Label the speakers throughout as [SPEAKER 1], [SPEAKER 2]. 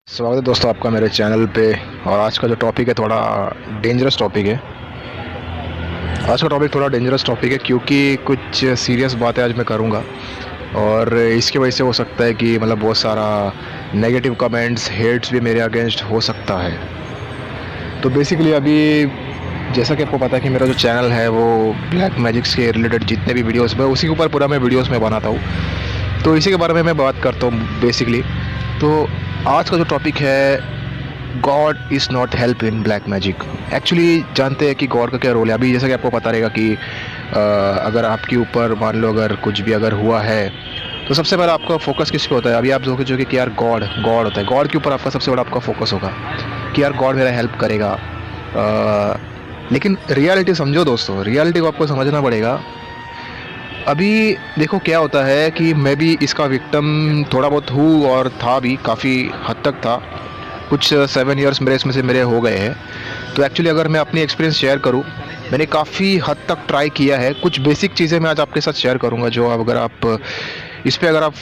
[SPEAKER 1] स्वागत है दोस्तों आपका मेरे चैनल पे। और आज का जो टॉपिक है थोड़ा डेंजरस टॉपिक है। आज का टॉपिक थोड़ा डेंजरस टॉपिक है क्योंकि कुछ सीरियस बातें आज मैं करूँगा और इसकी वजह से हो सकता है कि मतलब बहुत सारा नेगेटिव कमेंट्स हेट्स भी मेरे अगेंस्ट हो सकता है। तो बेसिकली अभी जैसा कि आपको पता है कि मेरा जो चैनल है वो ब्लैक मैजिक्स के रिलेटेड जितने भी वीडियोस में उसी के ऊपर पूरा मैं वीडियोस में बनाता हूँ, तो इसी के बारे में मैं बात करता हूँ बेसिकली। तो आज का जो टॉपिक है, God is not help in black magic. Actually जानते हैं कि गॉड का क्या रोल है। अभी जैसा कि आपको पता रहेगा कि अगर आपके ऊपर मान लो अगर कुछ भी अगर हुआ है तो सबसे पहले आपका फोकस किस पे होता है। अभी आप सोचोगे कि यार गॉड गॉड होता है, गॉड के ऊपर आपका सबसे बड़ा आपका फोकस होगा कि यार गॉड मेरा हेल्प करेगा। लेकिन रियलिटी समझो दोस्तों, रियलिटी को आपको समझना पड़ेगा। अभी देखो क्या होता है कि मैं भी इसका विक्टिम थोड़ा बहुत हूँ और था भी, काफ़ी हद तक था। कुछ 7 इयर्स मेरे इसमें से मेरे हो गए हैं। तो एक्चुअली अगर मैं अपनी एक्सपीरियंस शेयर करूँ, मैंने काफ़ी हद तक ट्राई किया है। कुछ बेसिक चीज़ें मैं आज आपके साथ शेयर करूँगा जो अगर आप इस पर अगर आप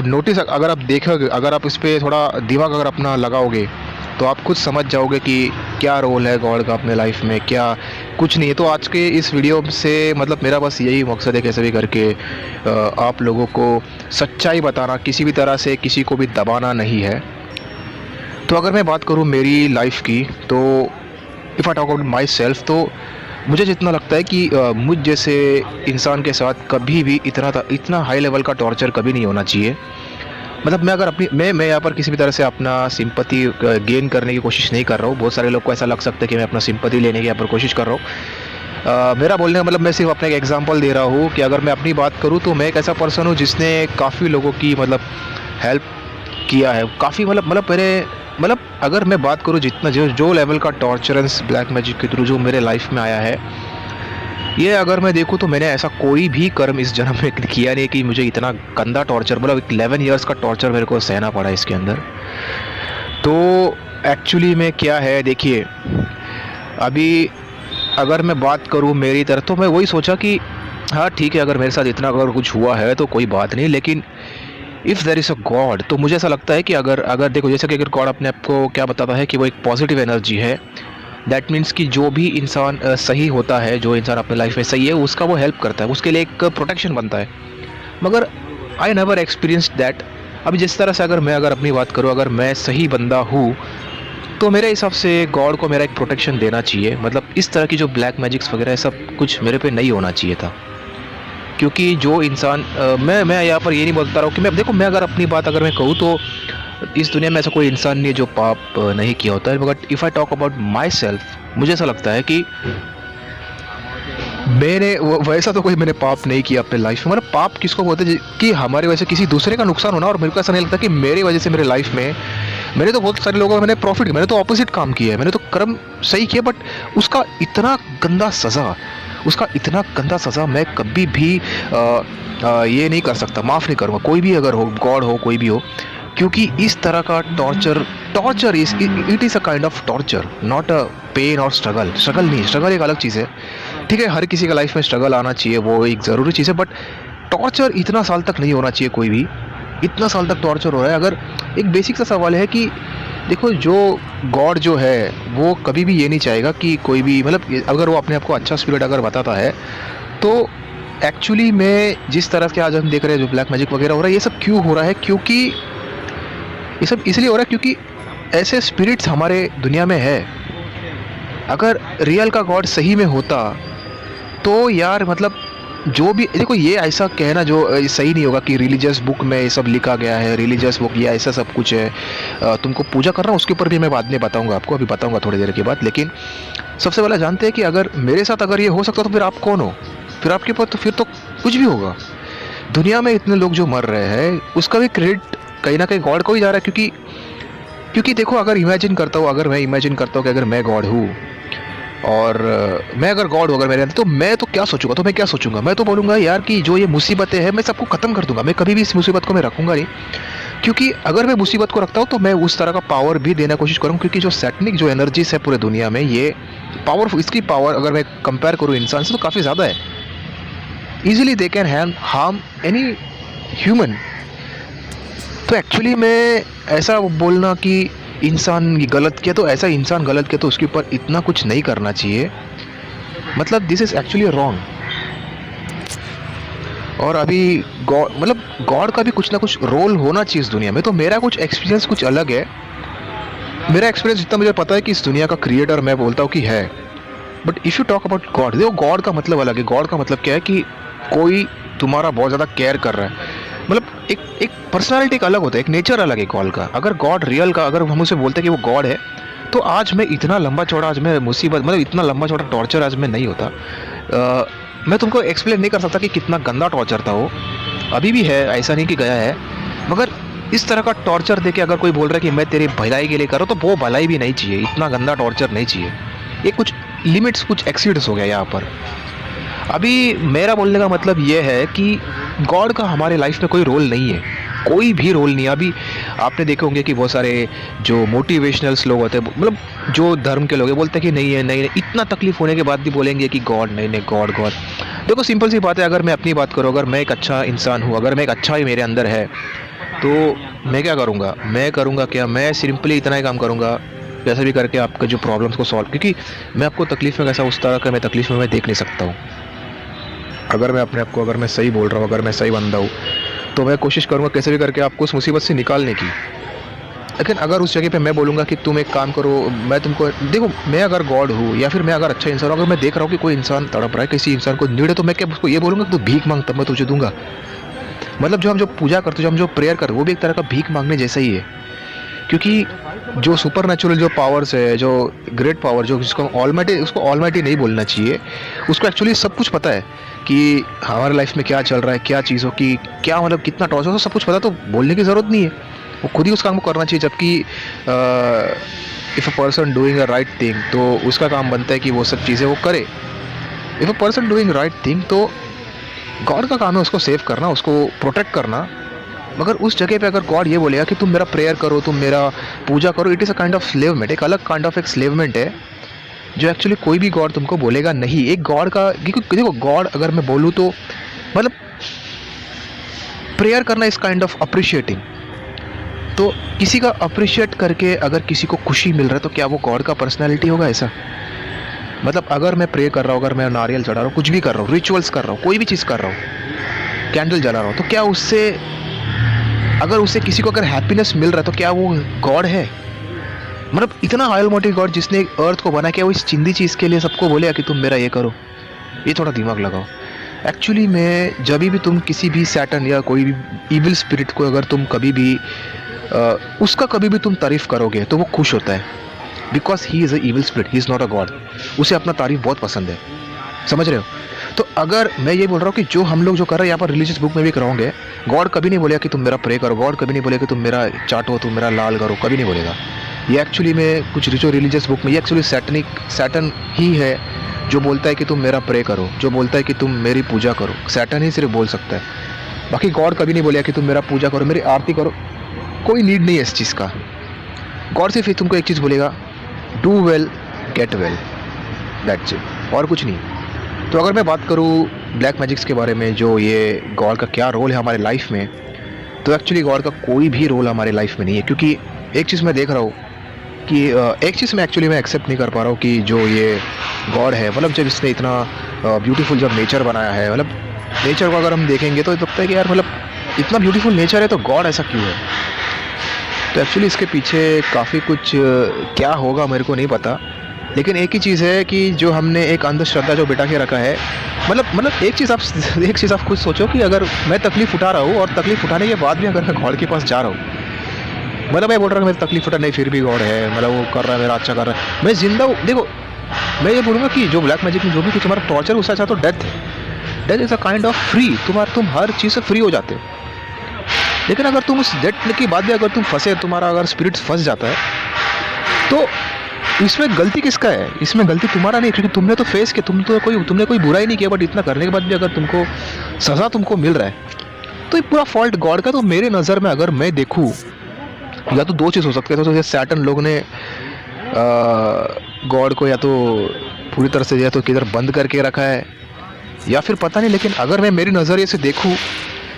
[SPEAKER 1] नोटिस अगर आप देखोगे, अगर आप इस पर थोड़ा दिमाग अगर अपना लगाओगे तो आप खुद समझ जाओगे कि क्या रोल है गॉड का अपने लाइफ में, क्या कुछ नहीं है। तो आज के इस वीडियो से मतलब मेरा बस यही मकसद है कैसे भी करके आप लोगों को सच्चाई बताना, किसी भी तरह से किसी को भी दबाना नहीं है। तो अगर मैं बात करूं मेरी लाइफ की, तो if I talk about my self, तो मुझे जितना लगता है कि मुझ जैसे इंसान के साथ कभी भी इतना हाई लेवल का टॉर्चर कभी नहीं होना चाहिए। मतलब मैं अगर अपनी मैं यहाँ पर किसी भी तरह से अपना सिंपैथी गेन करने की कोशिश नहीं कर रहा हूँ। बहुत सारे लोग को ऐसा लग सकता है कि मैं अपना सिंपैथी लेने की यहाँ पर कोशिश कर रहा हूँ। मेरा बोलने का मतलब मैं सिर्फ अपना एक एग्जांपल दे रहा हूँ कि अगर मैं अपनी बात करूँ तो मैं एक ऐसा पर्सन हूँ जिसने काफ़ी लोगों की मतलब हेल्प किया है। काफ़ी मतलब मेरे मतलब अगर मैं बात करूँ जितना जो लेवल का टॉर्चरेंस ब्लैक मैजिक के थ्रू जो मेरे लाइफ में आया है, ये अगर मैं देखूँ तो मैंने ऐसा कोई भी कर्म इस जन्म में किया नहीं कि मुझे इतना गंदा टॉर्चर, मतलब 11 इयर्स का टॉर्चर मेरे को सहना पड़ा इसके अंदर। तो एक्चुअली में क्या है, देखिए अभी अगर मैं बात करूँ मेरी तरफ, तो मैं वही सोचा कि हाँ ठीक है, अगर मेरे साथ इतना अगर कुछ हुआ है तो कोई बात नहीं, लेकिन if there is a God, तो मुझे ऐसा लगता है कि अगर अगर देखो जैसे कि अगर गॉड अपने आप को क्या बताता है कि वो एक पॉजिटिव एनर्जी है, दैट मीन्स कि जो भी इंसान सही होता है, जो इंसान अपने लाइफ में सही है, उसका वो हेल्प करता है, उसके लिए एक प्रोटेक्शन बनता है। मगर आई नेवर एक्सपीरियंस दैट। अभी जिस तरह से अगर अपनी बात करूँ, अगर मैं सही बंदा हूँ तो मेरे हिसाब से गॉड को मेरा एक प्रोटेक्शन देना चाहिए। मतलब इस तरह की जो ब्लैक मैजिक्स वगैरह सब कुछ मेरे पे नहीं होना चाहिए था। क्योंकि जो इंसान मैं यहाँ पर ये नहीं बोलता रहा हूँ कि मैं देखो, मैं अगर अपनी बात अगर मैं कहूँ तो इस दुनिया में ऐसा कोई इंसान नहीं है जो पाप नहीं किया होता है। मगर if I talk about my self, मुझे ऐसा लगता है कि वैसा तो कोई मैंने पाप नहीं किया अपने लाइफ में। मतलब पाप किसको बोलते हैं कि हमारी वजह से किसी दूसरे का नुकसान होना, और मेरे को ऐसा नहीं लगता कि मेरी वजह से मेरे लाइफ में मैंने तो बहुत सारे लोगों मैंने प्रॉफिट किया, मैंने तो ऑपोजिट काम किया है, मैंने तो कर्म सही किया, बट उसका इतना गंदा सज़ा, उसका इतना गंदा सज़ा मैं कभी भी ये नहीं कर सकता, माफ़ नहीं करूँगा। कोई भी अगर हो, गॉड हो, कोई भी हो, क्योंकि इस तरह का torture it is a kind of torture, not a pain और स्ट्रगल नहीं, स्ट्रगल एक अलग चीज़ है। ठीक है, हर किसी का लाइफ में स्ट्रगल आना चाहिए, वो एक ज़रूरी चीज़ है, बट टॉर्चर इतना साल तक नहीं होना चाहिए कोई भी। इतना साल तक टॉर्चर हो रहा है। अगर एक बेसिक सा सवाल है कि देखो, जो गॉड जो है वो कभी भी ये नहीं चाहेगा कि कोई भी मतलब अगर वो अपने आप को अच्छा स्पिरिट अगर बताता है, तो एक्चुअली में जिस तरह से आज हम देख रहे हैं जो ब्लैक मैजिक वगैरह हो रहा है, ये सब क्यों हो रहा है? क्योंकि ये सब इसलिए हो रहा है क्योंकि ऐसे स्पिरिट्स हमारे दुनिया में है। अगर रियल का गॉड सही में होता तो यार मतलब जो भी देखो, ये ऐसा कहना जो सही नहीं होगा कि रिलीजियस बुक में ये सब लिखा गया है, रिलीजियस बुक या ऐसा सब कुछ है, तुमको पूजा करना, उसके ऊपर भी मैं बाद में बताऊंगा आपको, अभी बताऊंगा थोड़ी देर के बाद। लेकिन सबसे पहले जानते हैं कि अगर मेरे साथ अगर ये हो सकता तो फिर आप कौन हो? फिर आपके पास तो फिर तो कुछ भी होगा। दुनिया में इतने लोग जो मर रहे हैं उसका भी क्रेडिट कहीं ना कहीं गॉड को ही जा रहा है। क्योंकि क्योंकि देखो, अगर इमेजिन करता हूँ, अगर मैं इमेजिन करता हूँ कि अगर मैं गॉड हूँ और मैं अगर गॉड हूँ अगर मेरे अंदर, तो मैं तो क्या सोचूंगा? तो मैं क्या सोचूंगा? मैं तो बोलूँगा यार कि जो ये मुसीबतें हैं मैं सबको ख़त्म कर दूंगा। मैं कभी भी इस मुसीबत को मैं रखूंगा नहीं, क्योंकि अगर मैं मुसीबत को रखता हूँ तो मैं उस तरह का पावर भी देना कोशिश करूँ। क्योंकि जो सैटनिक जो एनर्जीज है पूरे दुनिया में, ये पावरफुल, इसकी पावर अगर मैं कंपेयर करूँ इंसान से तो काफ़ी ज़्यादा है। Easily they can harm any human. तो एक्चुअली मैं ऐसा बोलना कि इंसान ये गलत किया तो ऐसा इंसान गलत किया तो उसके ऊपर इतना कुछ नहीं करना चाहिए, मतलब दिस इज़ एक्चुअली रॉन्ग। और अभी गॉड मतलब गॉड का भी कुछ ना कुछ रोल होना चाहिए इस दुनिया में। तो मेरा कुछ एक्सपीरियंस कुछ अलग है। मेरा एक्सपीरियंस जितना मुझे पता है कि इस दुनिया का क्रिएटर मैं बोलता हूँ कि है। But if you talk about God, देखो गॉड का मतलब अलग है। गॉड का मतलब क्या है कि कोई तुम्हारा बहुत ज़्यादा केयर कर रहा है, मतलब एक एक पर्सनालिटी का अलग होता है, एक नेचर अलग है गॉड का। अगर गॉड रियल का अगर हम उसे बोलते हैं कि वो गॉड है, तो आज मैं इतना लंबा चौड़ा, आज मैं मुसीबत मतलब इतना लंबा चौड़ा टॉर्चर आज मैं नहीं होता। मैं तुमको एक्सप्लेन नहीं कर सकता कि कितना गंदा टॉर्चर था वो, अभी भी है, ऐसा नहीं कि गया है। मगर इस तरह का टॉर्चर देके अगर कोई बोल रहा है कि मैं तेरी भलाई के लिए कर रहा हूँ, तो वो भलाई भी नहीं चाहिए, इतना गंदा टॉर्चर नहीं चाहिए। ये कुछ लिमिट्स कुछ एक्सीड्स हो गया यहाँ पर। अभी मेरा बोलने का मतलब ये है कि गॉड का हमारे लाइफ में कोई रोल नहीं है, कोई भी रोल नहीं है। अभी आपने देखे होंगे कि बहुत सारे जो मोटिवेशनल्स लोग होते हैं, मतलब जो धर्म के लोग हैं, बोलते हैं कि नहीं है, नहीं है, इतना तकलीफ होने के बाद भी बोलेंगे कि गॉड नहीं, नहीं गॉड गॉड। देखो सिंपल सी बात है, अगर मैं अपनी बात करूँ, अगर मैं एक अच्छा इंसान हूँ, अगर मैं एक अच्छा ही मेरे अंदर है, तो मैं क्या करूँगा, मैं करूँगा क्या, मैं सिंपली इतना ही काम करूँगा कैसे भी करके आपका जो प्रॉब्लम्स को सॉल्व, क्योंकि मैं आपको तकलीफ में कैसा उस तरह का मैं तकलीफ में मैं देख नहीं सकता हूँ। अगर मैं अपने आप को, अगर मैं सही बोल रहा हूँ, अगर मैं सही बंदा हूँ, तो मैं कोशिश करूँगा कैसे भी करके आपको उस मुसीबत से निकालने की। लेकिन अगर उस जगह पे मैं बोलूँगा कि तुम एक काम करो, मैं तुमको देखो, मैं अगर गॉड हूँ या फिर मैं अगर अच्छा इंसान हूँ, अगर मैं देख रहा हूँ कि कोई इंसान तड़प रहा है, किसी इंसान को नीड है, तो मैं क्या उसको ये बोलूँगा कि तू भीख मांग तब मैं तुझे दूंगा। मतलब जो हम जो पूजा करते हैं, जो हम जो प्रेयर करते हैं, वो भी एक तरह का भीख मांगने जैसा ही है। क्योंकि जो सुपर नेचुरल जो पावर्स है, जो ग्रेट पावर, जो जिसको ऑलमाइटी, उसको ऑलमाइटी नहीं बोलना चाहिए, उसको एक्चुअली सब कुछ पता है कि हमारे लाइफ में क्या चल रहा है, क्या चीज़ हो कि क्या, मतलब कितना टॉर्चर हो, सब कुछ पता, तो बोलने की ज़रूरत नहीं है, वो खुद ही उस काम को करना चाहिए। जबकि if a person doing a right thing, तो उसका काम बनता है कि वो सब चीज़ें वो करे। If a person doing right thing, तो गॉड का काम है उसको सेव करना, उसको प्रोटेक्ट करना। मगर उस जगह पे अगर गॉड ये बोलेगा कि तुम मेरा प्रेयर करो, तुम मेरा पूजा करो, it is a kind of slavement, एक अलग काइंड ऑफ एक स्लेवमेंट है, जो एक्चुअली कोई भी गॉड तुमको बोलेगा नहीं। एक गॉड का, क्योंकि देखो गॉड अगर मैं बोलूँ तो मतलब प्रेयर करना इस काइंड ऑफ अप्रिशिएटिंग, तो किसी का अप्रिशिएट करके अगर किसी को खुशी मिल रहा है, तो क्या वो गॉड का पर्सनैलिटी होगा ऐसा? मतलब अगर मैं प्रे कर रहा हूँ, अगर मैं नारियल चढ़ा रहा हूँ, कुछ भी कर रहा हूँ, रिचुअल्स कर रहा हूँ, कोई भी चीज़ कर रहा हूँ, कैंडल जला रहा हूँ, तो क्या उससे, अगर उससे किसी को अगर हैप्पीनेस मिल रहा है, तो क्या वो गॉड है? मतलब इतना ऑलमाइटी गॉड जिसने अर्थ को बनाया, क्या वो इस चिंदी चीज़ के लिए सबको बोलेगा कि तुम मेरा ये करो? ये थोड़ा दिमाग लगाओ। एक्चुअली में जब भी तुम किसी भी सैटन या कोई भी इविल स्पिरिट को अगर तुम कभी भी उसका कभी भी तुम तारीफ़ करोगे, तो वो खुश होता है, because he is a evil spirit, he is not a God. उसे अपना तारीफ़ बहुत पसंद है, समझ रहे हो? तो अगर मैं ये बोल रहा हूँ कि जो हम लोग जो कर रहे हैं यहाँ पर रिलीजियस बुक में भी कराओगे, गॉड कभी नहीं बोलेगा कि तुम मेरा प्रे करो, गॉड कभी नहीं बोलेगा कि तुम मेरा चाटो, तुम मेरा लाल करो, कभी नहीं बोलेगा। ये एक्चुअली में कुछ जो रिलीजियस बुक में, ये एक्चुअली सैटन ही है जो बोलता है कि तुम मेरा प्रे करो, जो बोलता है कि तुम मेरी पूजा करो। सैटन ही सिर्फ बोल सकता है, बाकी गॉड कभी नहीं बोलेगा कि तुम मेरा पूजा करो, मेरी आरती करो, कोई नीड नहीं है इस चीज़ का। गॉड सिर्फ तुमको एक चीज़ बोलेगा, do well get well, that's it, और कुछ नहीं। तो अगर मैं बात करूँ ब्लैक मैजिक्स के बारे में, जो ये गॉड का क्या रोल है हमारे लाइफ में, तो एक्चुअली गॉड का कोई भी रोल हमारे लाइफ में नहीं है। क्योंकि एक चीज़ मैं देख रहा हूँ कि एक चीज़ मैं एक्चुअली मैं एक्सेप्ट नहीं कर पा रहा हूँ कि जो ये गॉड है, मतलब जब इसने इतना ब्यूटीफुल जब नेचर बनाया है, मतलब नेचर को अगर हम देखेंगे तो लगता है कि यार मतलब इतना ब्यूटीफुल नेचर है, तो गॉड ऐसा क्यों है? तो एक्चुअली इसके पीछे काफ़ी कुछ क्या होगा मेरे को नहीं पता। लेकिन एक ही चीज़ है कि जो हमने एक अंधश्रद्धा जो बिठा के रखा है, मतलब एक चीज़ आप खुद सोचो कि अगर मैं तकलीफ़ उठा रहा हूँ, और तकलीफ़ उठाने के बाद भी अगर मैं गॉड के पास जा रहा हूँ, मतलब मैं बोल रहा हूँ मेरी तकलीफ उठा नहीं, फिर भी गॉड है, मतलब वो कर रहा है, मेरा अच्छा कर रहा है, मैं जिंदा हूँ। देखो मैं ये बोलूँगा कि जो ब्लैक मैजिक में जो भी कुछ हमारा टॉर्चर उससे अच्छा तो डेथ है। Death is a kind of free, तुम हर चीज़ से फ्री हो जाते हो। लेकिन अगर तुम उस डेथ के बाद भी अगर तुम फंसे, तुम्हारा अगर स्पिरिट फंस जाता है, तो इसमें गलती किसका है? इसमें गलती तुम्हारा नहीं, क्योंकि तुमने तो फेस किया, तुमने कोई बुराई नहीं किया, बट इतना करने के बाद भी अगर तुमको सज़ा तुमको मिल रहा है, तो ये पूरा फॉल्ट गॉड का। तो मेरे नज़र में अगर मैं देखूँ, या तो दो चीज़ हो सकती है, तो जैसे सैटन लोग ने गॉड को या तो पूरी तरह से या तो किधर बंद करके रखा है, या फिर पता नहीं। लेकिन अगर मैं मेरी नज़रिए से देखूँ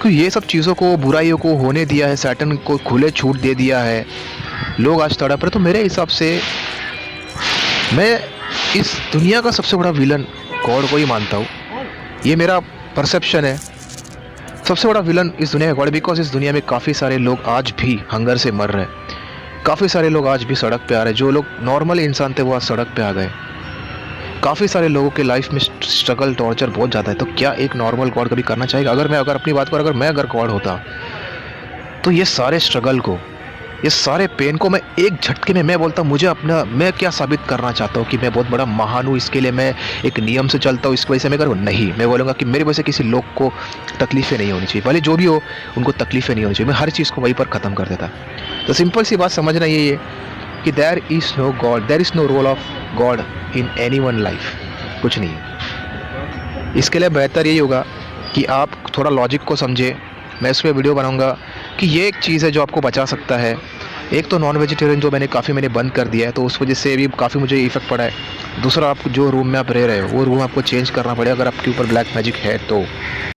[SPEAKER 1] क्योंकि ये सब चीज़ों को, बुराइयों को होने दिया है, सैटन को खुले छूट दे दिया है, लोग आज तड़प रहे। तो मेरे हिसाब से मैं इस दुनिया का सबसे बड़ा विलन गॉड को ही मानता हूँ। ये मेरा परसेप्शन है। सबसे बड़ा विलन इस दुनिया का गॉड, बिकॉज इस दुनिया में काफ़ी सारे लोग आज भी हंगर से मर रहे हैं। काफ़ी सारे लोग आज भी सड़क पे आ रहे हैं। जो लोग नॉर्मल इंसान थे वो आज सड़क पे आ गए। काफ़ी सारे लोगों के लाइफ में स्ट्रगल, टॉर्चर बहुत ज़्यादा है। तो क्या एक नॉर्मल गॉड कभी करना चाहेगा? अगर अपनी बात करूँ, अगर गॉड होता तो ये सारे स्ट्रगल को, ये सारे पेन को मैं एक झटके में, मैं बोलता मुझे अपना, मैं क्या साबित करना चाहता हूँ कि मैं बहुत बड़ा महान हूँ, इसके लिए मैं एक नियम से चलता हूँ, इस वजह से मैं करूँ? नहीं, मैं बोलूँगा कि मेरी वजह से किसी लोग को तकलीफ़ें नहीं होनी चाहिए, भले जो भी हो उनको तकलीफ़ें नहीं होनी चाहिए। मैं हर चीज़ को वहीं पर ख़त्म कर देता। तो सिंपल सी बात समझना यही है कि there is no God, there is no role of God in any one life. कुछ नहीं है। इसके लिए बेहतर यही होगा कि आप थोड़ा लॉजिक को समझे। मैं इस पर वीडियो बनाऊंगा कि ये एक चीज़ है जो आपको बचा सकता है। एक तो नॉन वेजिटेरियन जो मैंने बंद कर दिया है, तो उस वजह से भी काफ़ी मुझे इफेक्ट पड़ा है। दूसरा, आप जो रूम में आप रह रहे हो वो रूम आपको चेंज करना पड़ेगा अगर आपके ऊपर ब्लैक मैजिक है तो।